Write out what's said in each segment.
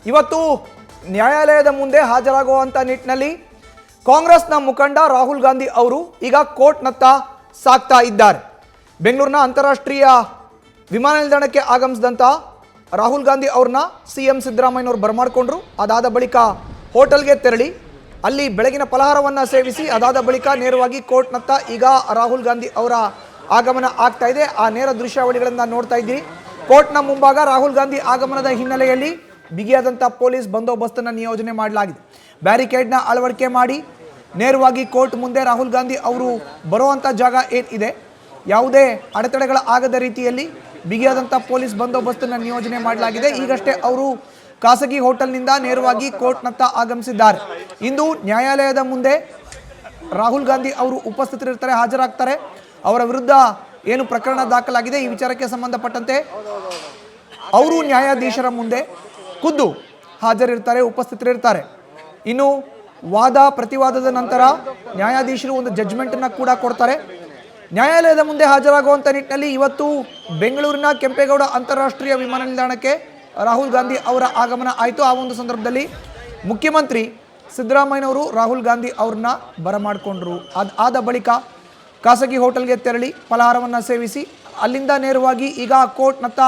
ಇವತ್ತು ನ್ಯಾಯಾಲಯದ ಮುಂದೆ ಹಾಜರಾಗುವಂತ ನಿಟ್ಟಿನಲ್ಲಿ ಕಾಂಗ್ರೆಸ್ನ ಮುಖಂಡ ರಾಹುಲ್ ಗಾಂಧಿ ಅವರು ಈಗ ಕೋರ್ಟ್ನತ್ತ ಸಾಗ್ತಾ ಇದ್ದಾರೆ. ಬೆಂಗಳೂರಿನ ಅಂತಾರಾಷ್ಟ್ರೀಯ ವಿಮಾನ ನಿಲ್ದಾಣಕ್ಕೆ ಆಗಮಿಸಿದಂಥ ರಾಹುಲ್ ಗಾಂಧಿ ಅವ್ರನ್ನ ಸಿಎಂ ಸಿದ್ದರಾಮಯ್ಯನವರು ಬರಮಾಡಿಕೊಂಡ್ರು. ಅದಾದ ಬಳಿಕ ಹೋಟೆಲ್ಗೆ ತೆರಳಿ ಅಲ್ಲಿ ಬೆಳಗಿನ ಫಲಹಾರವನ್ನು ಸೇವಿಸಿ ಅದಾದ ಬಳಿಕ ನೇರವಾಗಿ ಕೋರ್ಟ್ನತ್ತ ಈಗ ರಾಹುಲ್ ಗಾಂಧಿ ಅವರ ಆಗಮನ ಆಗ್ತಾ ಇದೆ. ಆ ನೇರ ದೃಶ್ಯಾವಳಿಗಳನ್ನು ನೋಡ್ತಾ ಇದ್ದೀರಿ. ಕೋರ್ಟ್ನ ಮುಂಭಾಗ ರಾಹುಲ್ ಗಾಂಧಿ ಆಗಮನದ ಹಿನ್ನೆಲೆಯಲ್ಲಿ ಬಿಗಿಯಾದಂಥ ಪೊಲೀಸ್ ಬಂದೋಬಸ್ತನ್ನು ನಿಯೋಜನೆ ಮಾಡಲಾಗಿದೆ. ಬ್ಯಾರಿಕೇಡ್ನ ಅಳವಡಿಕೆ ಮಾಡಿ ನೇರವಾಗಿ ಕೋರ್ಟ್ ಮುಂದೆ ರಾಹುಲ್ ಗಾಂಧಿ ಅವರು ಬರುವಂಥ ಜಾಗ ಏನಿದೆ ಯಾವುದೇ ಅಡೆತಡೆಗಳ ಆಗದ ರೀತಿಯಲ್ಲಿ ಬಿಗಿಯಾದಂಥ ಪೊಲೀಸ್ ಬಂದೋಬಸ್ತನ್ನು ನಿಯೋಜನೆ ಮಾಡಲಾಗಿದೆ. ಈಗಷ್ಟೇ ಅವರು ಖಾಸಗಿ ಹೋಟೆಲ್ನಿಂದ ನೇರವಾಗಿ ಕೋರ್ಟ್ನತ್ತ ಆಗಮಿಸಿದ್ದಾರೆ. ಇಂದು ನ್ಯಾಯಾಲಯದ ಮುಂದೆ ರಾಹುಲ್ ಗಾಂಧಿ ಅವರು ಉಪಸ್ಥಿತರಿರ್ತಾರೆ, ಹಾಜರಾಗ್ತಾರೆ. ಅವರ ವಿರುದ್ಧ ಏನು ಪ್ರಕರಣ ದಾಖಲಾಗಿದೆ ಈ ವಿಚಾರಕ್ಕೆ ಸಂಬಂಧಪಟ್ಟಂತೆ ಅವರು ನ್ಯಾಯಾಧೀಶರ ಮುಂದೆ ಖುದ್ದು ಹಾಜರಿರ್ತಾರೆ, ಉಪಸ್ಥಿತರಿರ್ತಾರೆ. ಇನ್ನು ವಾದ ಪ್ರತಿವಾದದ ನಂತರ ನ್ಯಾಯಾಧೀಶರು ಒಂದು ಜಡ್ಜ್ಮೆಂಟನ್ನು ಕೂಡ ಕೊಡ್ತಾರೆ. ನ್ಯಾಯಾಲಯದ ಮುಂದೆ ಹಾಜರಾಗುವಂಥ ನಿಟ್ಟಿನಲ್ಲಿ ಇವತ್ತು ಬೆಂಗಳೂರಿನ ಕೆಂಪೇಗೌಡ ಅಂತಾರಾಷ್ಟ್ರೀಯ ವಿಮಾನ ನಿಲ್ದಾಣಕ್ಕೆ ರಾಹುಲ್ ಗಾಂಧಿ ಅವರ ಆಗಮನ ಆಯಿತು. ಆ ಒಂದು ಸಂದರ್ಭದಲ್ಲಿ ಮುಖ್ಯಮಂತ್ರಿ ಸಿದ್ದರಾಮಯ್ಯನವರು ರಾಹುಲ್ ಗಾಂಧಿ ಅವ್ರನ್ನ ಬರಮಾಡಿಕೊಂಡ್ರು. ಆದ ಬಳಿಕ ಖಾಸಗಿ ಹೋಟೆಲ್ಗೆ ತೆರಳಿ ಫಲಹಾರವನ್ನು ಸೇವಿಸಿ ಅಲ್ಲಿಂದ ನೇರವಾಗಿ ಈಗ ಕೋರ್ಟ್ನತ್ತ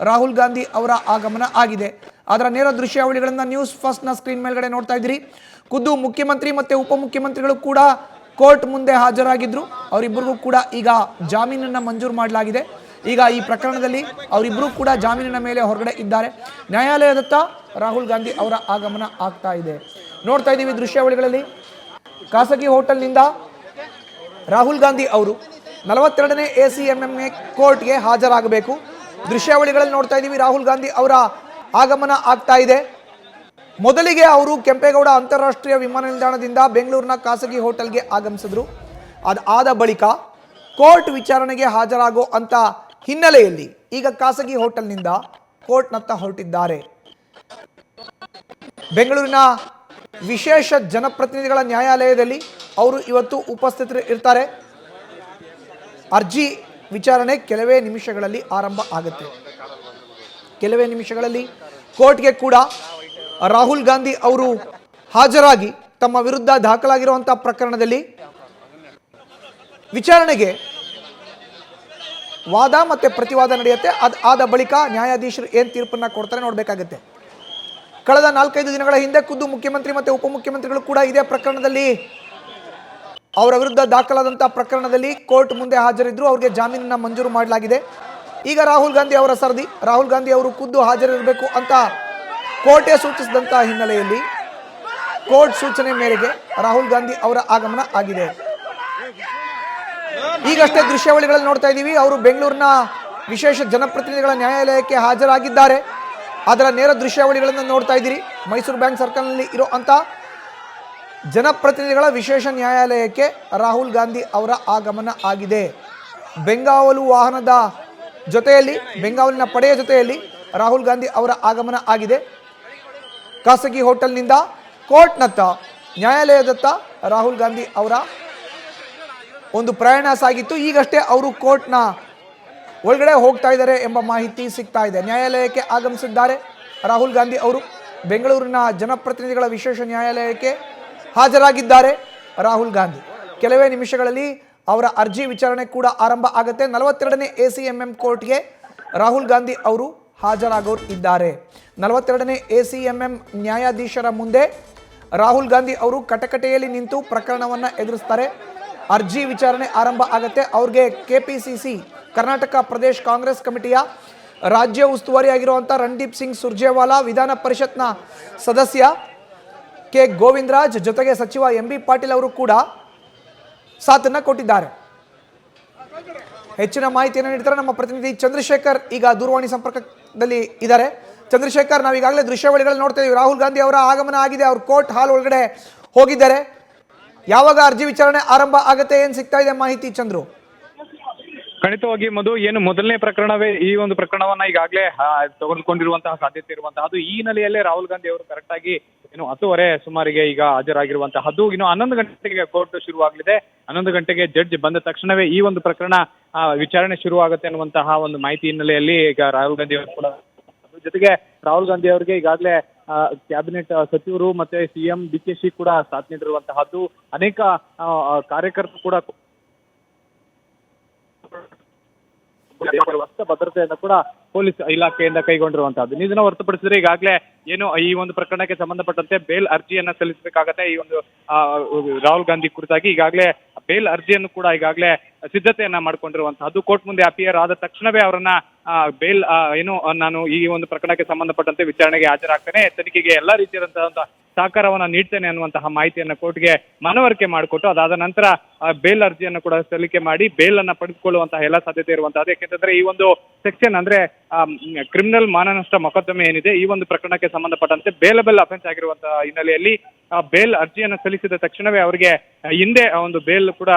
ರಾಹುಲ್ ಗಾಂಧಿ ಅವರ ಆಗಮನ ಆಗಿದೆ. ಅದರ ನೇರ ದೃಶ್ಯಾವಳಿಗಳನ್ನು ನ್ಯೂಸ್ ಫಸ್ಟ್ನ ಸ್ಕ್ರೀನ್ ಮೇಲ್ಗಡೆ ನೋಡ್ತಾ ಇದ್ದೀರಿ. ಖುದ್ದು ಮುಖ್ಯಮಂತ್ರಿ ಮತ್ತು ಉಪಮುಖ್ಯಮಂತ್ರಿಗಳು ಕೂಡ ಕೋರ್ಟ್ ಮುಂದೆ ಹಾಜರಾಗಿದ್ದರು. ಅವರಿಬ್ಬರಿಗೂ ಕೂಡ ಈಗ ಜಾಮೀನನ್ನು ಮಂಜೂರು ಮಾಡಲಾಗಿದೆ. ಈಗ ಈ ಪ್ರಕರಣದಲ್ಲಿ ಅವರಿಬ್ಬರೂ ಕೂಡ ಜಾಮೀನಿನ ಮೇಲೆ ಹೊರಗಡೆ ಇದ್ದಾರೆ. ನ್ಯಾಯಾಲಯದತ್ತ ರಾಹುಲ್ ಗಾಂಧಿ ಅವರ ಆಗಮನ ಆಗ್ತಾ ಇದೆ. ನೋಡ್ತಾ ಇದ್ದೀವಿ ದೃಶ್ಯಾವಳಿಗಳಲ್ಲಿ ಖಾಸಗಿ ಹೋಟೆಲ್ನಿಂದ ರಾಹುಲ್ ಗಾಂಧಿ ಅವರು 42ನೇ ACMMA ಕೋರ್ಟ್ಗೆ ಹಾಜರಾಗಬೇಕು. ದೃಶ್ಯಾವಳಿಗಳಲ್ಲಿ ನೋಡ್ತಾ ಇದ್ದೀವಿ ರಾಹುಲ್ ಗಾಂಧಿ ಅವರ ಆಗಮನ ಆಗ್ತಾ ಇದೆ. ಮೊದಲಿಗೆ ಅವರು ಕೆಂಪೇಗೌಡ ಅಂತಾರಾಷ್ಟ್ರೀಯ ವಿಮಾನ ನಿಲ್ದಾಣದಿಂದ ಬೆಂಗಳೂರಿನ ಖಾಸಗಿ ಹೋಟೆಲ್ಗೆ ಆಗಮಿಸಿದ್ರು. ಅದಾದ ಬಳಿಕ ಕೋರ್ಟ್ ವಿಚಾರಣೆಗೆ ಹಾಜರಾಗೋ ಅಂತ ಹಿನ್ನೆಲೆಯಲ್ಲಿ ಈಗ ಖಾಸಗಿ ಹೋಟೆಲ್ನಿಂದ ಕೋರ್ಟ್ನತ್ತ ಹೊರಟಿದ್ದಾರೆ. ಬೆಂಗಳೂರಿನ ವಿಶೇಷ ಜನಪ್ರತಿನಿಧಿಗಳ ನ್ಯಾಯಾಲಯದಲ್ಲಿ ಅವರು ಇವತ್ತು ಉಪಸ್ಥಿತರು ಇರ್ತಾರೆ. ಅರ್ಜಿ ವಿಚಾರಣೆ ಕೆಲವೇ ನಿಮಿಷಗಳಲ್ಲಿ ಆರಂಭ ಆಗುತ್ತೆ. ಕೆಲವೇ ನಿಮಿಷಗಳಲ್ಲಿ ಕೋರ್ಟ್ಗೆ ಕೂಡ ರಾಹುಲ್ ಗಾಂಧಿ ಅವರು ಹಾಜರಾಗಿ ತಮ್ಮ ವಿರುದ್ಧ ದಾಖಲಾಗಿರುವಂಥ ಪ್ರಕರಣದಲ್ಲಿ ವಿಚಾರಣೆಗೆ ವಾದ ಮತ್ತು ಪ್ರತಿವಾದ ನಡೆಯುತ್ತೆ. ಆದ ಬಳಿಕ ನ್ಯಾಯಾಧೀಶರು ಏನು ತೀರ್ಪನ್ನು ಕೊಡ್ತಾರೆ ನೋಡಬೇಕಾಗುತ್ತೆ. ಕಳೆದ 4-5 ದಿನಗಳ ಹಿಂದೆ ಖುದ್ದು ಮುಖ್ಯಮಂತ್ರಿ ಮತ್ತು ಉಪಮುಖ್ಯಮಂತ್ರಿಗಳು ಕೂಡ ಇದೇ ಪ್ರಕರಣದಲ್ಲಿ ಅವರ ವಿರುದ್ಧ ದಾಖಲಾದಂಥ ಪ್ರಕರಣದಲ್ಲಿ ಕೋರ್ಟ್ ಮುಂದೆ ಹಾಜರಿದ್ದರು. ಅವರಿಗೆ ಜಾಮೀನನ್ನು ಮಂಜೂರು ಮಾಡಲಾಗಿದೆ. ಈಗ ರಾಹುಲ್ ಗಾಂಧಿ ಅವರ ಸರದಿ. ರಾಹುಲ್ ಗಾಂಧಿ ಅವರು ಖುದ್ದು ಹಾಜರಿರಬೇಕು ಅಂತ ಕೋರ್ಟೇ ಸೂಚಿಸಿದಂಥ ಹಿನ್ನೆಲೆಯಲ್ಲಿ ಕೋರ್ಟ್ ಸೂಚನೆ ಮೇರೆಗೆ ರಾಹುಲ್ ಗಾಂಧಿ ಅವರ ಆಗಮನ ಆಗಿದೆ. ಈಗಷ್ಟೇ ದೃಶ್ಯಾವಳಿಗಳಲ್ಲಿ ನೋಡ್ತಾ ಇದ್ದೀವಿ. ಅವರು ಬೆಂಗಳೂರಿನ ವಿಶೇಷ ಜನಪ್ರತಿನಿಧಿಗಳ ನ್ಯಾಯಾಲಯಕ್ಕೆ ಹಾಜರಾಗಿದ್ದಾರೆ. ಅದರ ನೇರ ದೃಶ್ಯಾವಳಿಗಳನ್ನು ನೋಡ್ತಾ ಇದ್ದೀರಿ. ಮೈಸೂರು ಬ್ಯಾಂಕ್ ಸರ್ಕಲ್ನಲ್ಲಿ ಇರುವಂಥ ಜನಪ್ರತಿನಿಧಿಗಳ ವಿಶೇಷ ನ್ಯಾಯಾಲಯಕ್ಕೆ ರಾಹುಲ್ ಗಾಂಧಿ ಅವರ ಆಗಮನ ಆಗಿದೆ. ಬೆಂಗಾವಲು ವಾಹನದ ಜೊತೆಯಲ್ಲಿ, ಬೆಂಗಾವಲಿನ ಪಡೆಯ ಜೊತೆಯಲ್ಲಿ ರಾಹುಲ್ ಗಾಂಧಿ ಅವರ ಆಗಮನ ಆಗಿದೆ. ಖಾಸಗಿ ಹೋಟೆಲ್ನಿಂದ ಕೋರ್ಟ್ನತ್ತ, ನ್ಯಾಯಾಲಯದತ್ತ ರಾಹುಲ್ ಗಾಂಧಿ ಅವರ ಒಂದು ಪ್ರಯಾಣ ಸಾಗಿತ್ತು. ಈಗಷ್ಟೇ ಅವರು ಕೋರ್ಟ್ನ ಒಳಗಡೆ ಹೋಗ್ತಾ ಇದ್ದಾರೆ ಎಂಬ ಮಾಹಿತಿ ಸಿಗ್ತಾ ಇದೆ. ನ್ಯಾಯಾಲಯಕ್ಕೆ ಆಗಮಿಸಿದ್ದಾರೆ ರಾಹುಲ್ ಗಾಂಧಿ ಅವರು. ಬೆಂಗಳೂರಿನ ಜನಪ್ರತಿನಿಧಿಗಳ ವಿಶೇಷ ನ್ಯಾಯಾಲಯಕ್ಕೆ ಹಾಜರಾಗಿದ್ದಾರೆ ರಾಹುಲ್ ಗಾಂಧಿ. ಕೆಲವೇ ನಿಮಿಷಗಳಲ್ಲಿ ಅವರ ಅರ್ಜಿ ವಿಚಾರಣೆ ಕೂಡ ಆರಂಭ ಆಗುತ್ತೆ. 42ನೇ ACMM ಕೋರ್ಟ್ಗೆ ರಾಹುಲ್ ಗಾಂಧಿ ಅವರು ಹಾಜರಾಗೋರು ಇದ್ದಾರೆ. 42ನೇ ACMM ನ್ಯಾಯಾಧೀಶರ ಮುಂದೆ ರಾಹುಲ್ ಗಾಂಧಿ ಅವರು ಕಟಕಟೆಯಲ್ಲಿ ನಿಂತು ಪ್ರಕರಣವನ್ನು ಎದುರಿಸ್ತಾರೆ. ಅರ್ಜಿ ವಿಚಾರಣೆ ಆರಂಭ ಆಗುತ್ತೆ. ಅವ್ರಿಗೆ KPCC ಕರ್ನಾಟಕ ಪ್ರದೇಶ್ ಕಾಂಗ್ರೆಸ್ ಕಮಿಟಿಯ ರಾಜ್ಯ ಉಸ್ತುವಾರಿ ಆಗಿರುವಂಥ ರಣದೀಪ್ ಸಿಂಗ್ ಸುರ್ಜೇವಾಲಾ, ವಿಧಾನ ಪರಿಷತ್ನ ಸದಸ್ಯ ಕೆ ಗೋವಿಂದರಾಜ್, ಜೊತೆಗೆ ಸಚಿವ MB ಪಾಟೀಲ್ ಅವರು ಕೂಡ ಸಾಥನ್ನು ಕೊಟ್ಟಿದ್ದಾರೆ. ಹೆಚ್ಚಿನ ಮಾಹಿತಿಯನ್ನು ನೀಡ್ತಾರೆ ನಮ್ಮ ಪ್ರತಿನಿಧಿ ಚಂದ್ರಶೇಖರ್. ಈಗ ದೂರವಾಣಿ ಸಂಪರ್ಕದಲ್ಲಿ ಇದ್ದಾರೆ. ಚಂದ್ರಶೇಖರ್, ನಾವೀಗಾಗಲೇ ದೃಶ್ಯಾವಳಿಗಳಲ್ಲಿ ನೋಡ್ತಾ ಇದ್ದೀವಿ. ರಾಹುಲ್ ಗಾಂಧಿ ಅವರ ಆಗಮನ ಆಗಿದೆ. ಅವರು ಕೋರ್ಟ್ ಹಾಲ್ ಒಳಗಡೆ ಹೋಗಿದ್ದಾರೆ. ಯಾವಾಗ ಅರ್ಜಿ ವಿಚಾರಣೆ ಆರಂಭ ಆಗುತ್ತೆ, ಏನು ಸಿಗ್ತಾ ಇದೆ ಮಾಹಿತಿ ಚಂದ್ರು? ಖಂಡಿತವಾಗಿ ಮಧು, ಏನು ಮೊದಲನೇ ಪ್ರಕರಣವೇ ಈ ಒಂದು ಪ್ರಕರಣವನ್ನ ಈಗಾಗಲೇ ತೆಗೆದುಕೊಂಡಿರುವಂತಹ ಸಾಧ್ಯತೆ ಇರುವಂತಹದ್ದು. ಈ ಹಿನ್ನೆಲೆಯಲ್ಲೇ ರಾಹುಲ್ ಗಾಂಧಿ ಅವರು ಕರೆಕ್ಟ್ ಆಗಿ 10:30 ಸುಮಾರಿಗೆ ಈಗ ಹಾಜರಾಗಿರುವಂತಹದ್ದು. ಇನ್ನು 11 ಗಂಟೆಗೆ ಕೋರ್ಟ್ ಶುರುವಾಗಲಿದೆ. 11 ಗಂಟೆಗೆ ಜಡ್ಜ್ ಬಂದ ತಕ್ಷಣವೇ ಈ ಒಂದು ಪ್ರಕರಣ ವಿಚಾರಣೆ ಶುರುವಾಗುತ್ತೆ ಅನ್ನುವಂತಹ ಒಂದು ಮಾಹಿತಿ ಹಿನ್ನೆಲೆಯಲ್ಲಿ ಈಗ ರಾಹುಲ್ ಗಾಂಧಿ ಅವರು ಕೂಡ ಜೊತೆಗೆ ರಾಹುಲ್ ಗಾಂಧಿ ಅವರಿಗೆ ಈಗಾಗಲೇ ಕ್ಯಾಬಿನೆಟ್ ಸಚಿವರು ಮತ್ತೆ ಸಿಎಂ DK ಕೂಡ ಸಾಥ್ ನೀಡಿರುವಂತಹದ್ದು, ಅನೇಕ ಕಾರ್ಯಕರ್ತರು ಕೂಡ ವಸ್ತ ಭದ್ರತೆಯನ್ನು ಕೂಡ ಪೊಲೀಸ್ ಇಲಾಖೆಯಿಂದ ಕೈಗೊಂಡಿರುವಂತಹದ್ದು. ಇದನ್ನ ಹೊರತುಪಡಿಸಿದ್ರೆ ಈಗಾಗಲೇ ಏನು ಈ ಒಂದು ಪ್ರಕರಣಕ್ಕೆ ಸಂಬಂಧಪಟ್ಟಂತೆ ಬೇಲ್ ಅರ್ಜಿಯನ್ನ ಸಲ್ಲಿಸಬೇಕಾಗತ್ತೆ. ಈ ಒಂದು ರಾಹುಲ್ ಗಾಂಧಿ ಕುರಿತಾಗಿ ಈಗಾಗಲೇ ಬೇಲ್ ಅರ್ಜಿಯನ್ನು ಕೂಡ ಈಗಾಗಲೇ ಸಿದ್ಧತೆಯನ್ನ ಮಾಡ್ಕೊಂಡಿರುವಂತಹದ್ದು. ಕೋರ್ಟ್ ಮುಂದೆ ಅಪಿಯರ್ ಆದ ತಕ್ಷಣವೇ ಅವರನ್ನ ಬೇಲ್ ನಾನು ಈ ಒಂದು ಪ್ರಕರಣಕ್ಕೆ ಸಂಬಂಧಪಟ್ಟಂತೆ ವಿಚಾರಣೆಗೆ ಹಾಜರಾಗ್ತೇನೆ, ತನಿಖೆಗೆ ಎಲ್ಲಾ ರೀತಿಯಾದಂತಹ ಸಹಕಾರವನ್ನ ನೀಡ್ತೇನೆ ಅನ್ನುವಂತಹ ಮಾಹಿತಿಯನ್ನ ಕೋರ್ಟ್ಗೆ ಮನವರಿಕೆ ಮಾಡಿಕೊಟ್ಟು ಅದಾದ ನಂತರ ಬೇಲ್ ಅರ್ಜಿಯನ್ನು ಕೂಡ ಸಲ್ಲಿಕೆ ಮಾಡಿ ಬೇಲ್ ಅನ್ನ ಪಡೆದುಕೊಳ್ಳುವಂತಹ ಎಲ್ಲ ಸಾಧ್ಯತೆ ಇರುವಂತಹದ್ದು. ಯಾಕೆಂತಂದ್ರೆ ಈ ಒಂದು ಸೆಕ್ಷನ್ ಅಂದ್ರೆ ಕ್ರಿಮಿನಲ್ ಮಾನನಷ್ಟ ಮೊಕದ್ದಮೆ ಏನಿದೆ ಈ ಒಂದು ಪ್ರಕರಣಕ್ಕೆ ಸಂಬಂಧಪಟ್ಟಂತೆ ಬೇಲಬಲ್ ಅಫೆನ್ಸ್ ಆಗಿರುವಂತಹ ಹಿನ್ನೆಲೆಯಲ್ಲಿ ಬೇಲ್ ಅರ್ಜಿಯನ್ನು ಸಲ್ಲಿಸಿದ ತಕ್ಷಣವೇ ಅವರಿಗೆ ಹಿಂದೆ ಒಂದು ಬೇಲ್ ಕೂಡ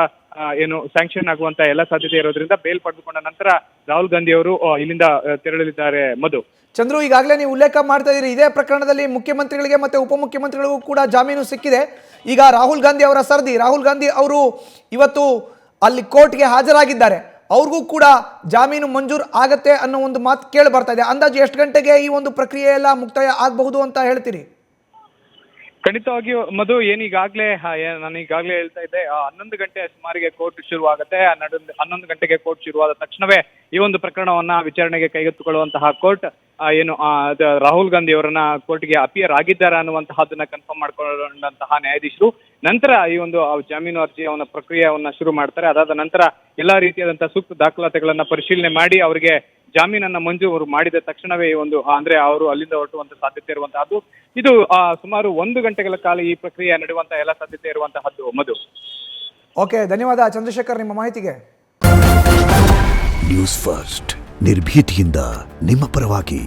ಸ್ಯಾಂಕ್ಷನ್ ಆಗುವಂತ ಎಲ್ಲ ಸಾಧ್ಯತೆ ಇರೋದ್ರಿಂದ ಬೇಲ್ ಪಡೆದುಕೊಂಡ ನಂತರ ರಾಹುಲ್ ಗಾಂಧಿ ಅವರು ಇಲ್ಲಿಂದ ತೆರಳಲಿದ್ದಾರೆ. ಮಧು. ಚಂದ್ರು, ಈಗಾಗಲೇ ನೀವು ಉಲ್ಲೇಖ ಮಾಡ್ತಾ ಇದ್ದೀರಿ, ಇದೇ ಪ್ರಕರಣದಲ್ಲಿ ಮುಖ್ಯಮಂತ್ರಿಗಳಿಗೆ ಮತ್ತೆ ಉಪಮುಖ್ಯಮಂತ್ರಿಗಳಿಗೂ ಕೂಡ ಜಾಮೀನು ಸಿಕ್ಕಿದೆ. ಈಗ ರಾಹುಲ್ ಗಾಂಧಿ ಅವರ ಸರದಿ, ರಾಹುಲ್ ಗಾಂಧಿ ಅವರು ಇವತ್ತು ಅಲ್ಲಿ ಕೋರ್ಟ್ಗೆ ಹಾಜರಾಗಿದ್ದಾರೆ, ಅವ್ರಿಗೂ ಕೂಡ ಜಾಮೀನು ಮಂಜೂರು ಆಗತ್ತೆ ಅನ್ನೋ ಒಂದು ಮಾತು ಕೇಳಿ ಬರ್ತಾ ಇದೆ. ಅಂದಾಜು ಎಷ್ಟು ಗಂಟೆಗೆ ಈ ಒಂದು ಪ್ರಕ್ರಿಯೆ ಎಲ್ಲ ಮುಕ್ತಾಯ ಆಗಬಹುದು ಅಂತ ಹೇಳ್ತೀರಿ? ಖಂಡಿತವಾಗಿಯೂ ಮಧು, ನಾನು ಈಗಾಗಲೇ ಹೇಳ್ತಾ ಇದ್ದೆ, 11 ಗಂಟೆ ಸುಮಾರಿಗೆ ಕೋರ್ಟ್ ಶುರುವಾಗುತ್ತೆ. 11 ಗಂಟೆಗೆ ಕೋರ್ಟ್ ಶುರುವಾದ ತಕ್ಷಣವೇ ಈ ಒಂದು ಪ್ರಕರಣವನ್ನ ವಿಚಾರಣೆಗೆ ಕೈಗೆತ್ತಿಕೊಳ್ಳುವಂತಹ ಕೋರ್ಟ್ ರಾಹುಲ್ ಗಾಂಧಿ ಅವರನ್ನ ಕೋರ್ಟ್ಗೆ ಅಪಿಯರ್ ಆಗಿದ್ದಾರೆ ಅನ್ನುವಂತಹದನ್ನ ಕನ್ಫರ್ಮ್ ಮಾಡ್ಕೊಂಡಂತಹ ನ್ಯಾಯಾಧೀಶರು ನಂತರ ಈ ಒಂದು ಜಾಮೀನು ಅರ್ಜಿಯ ಪ್ರಕ್ರಿಯೆಯನ್ನ ಶುರು ಮಾಡ್ತಾರೆ. ಅದಾದ ನಂತರ ಎಲ್ಲಾ ರೀತಿಯಾದಂತಹ ಸೂಕ್ತ ದಾಖಲಾತಿಗಳನ್ನ ಪರಿಶೀಲನೆ ಮಾಡಿ ಅವರಿಗೆ ಜಾಮೀನನ್ನ ಮಂಜೂರು ಮಾಡಿದ ತಕ್ಷಣವೇ ಈ ಒಂದು ಅವರು ಅಲ್ಲಿಂದ ಹೊರಟುವಂತ ಸಾಧ್ಯತೆ ಇರುವಂತಹದ್ದು. ಇದು ಸುಮಾರು 1 ಗಂಟೆಗಳ ಕಾಲ ಈ ಪ್ರಕ್ರಿಯೆ ನಡೆಯುವಂತಹ ಎಲ್ಲ ಸಾಧ್ಯತೆ ಇರುವಂತಹದ್ದು. ಮಧು. ಓಕೆ, ಧನ್ಯವಾದ ಚಂದ್ರಶೇಖರ್ ನಿಮ್ಮ ಮಾಹಿತಿಗೆ. ನ್ಯೂಸ್ ಫಸ್ಟ್ ನಿರ್ಭೀತಿಯಿಂದ ನಿಮ್ಮ ಪರವಾಗಿ.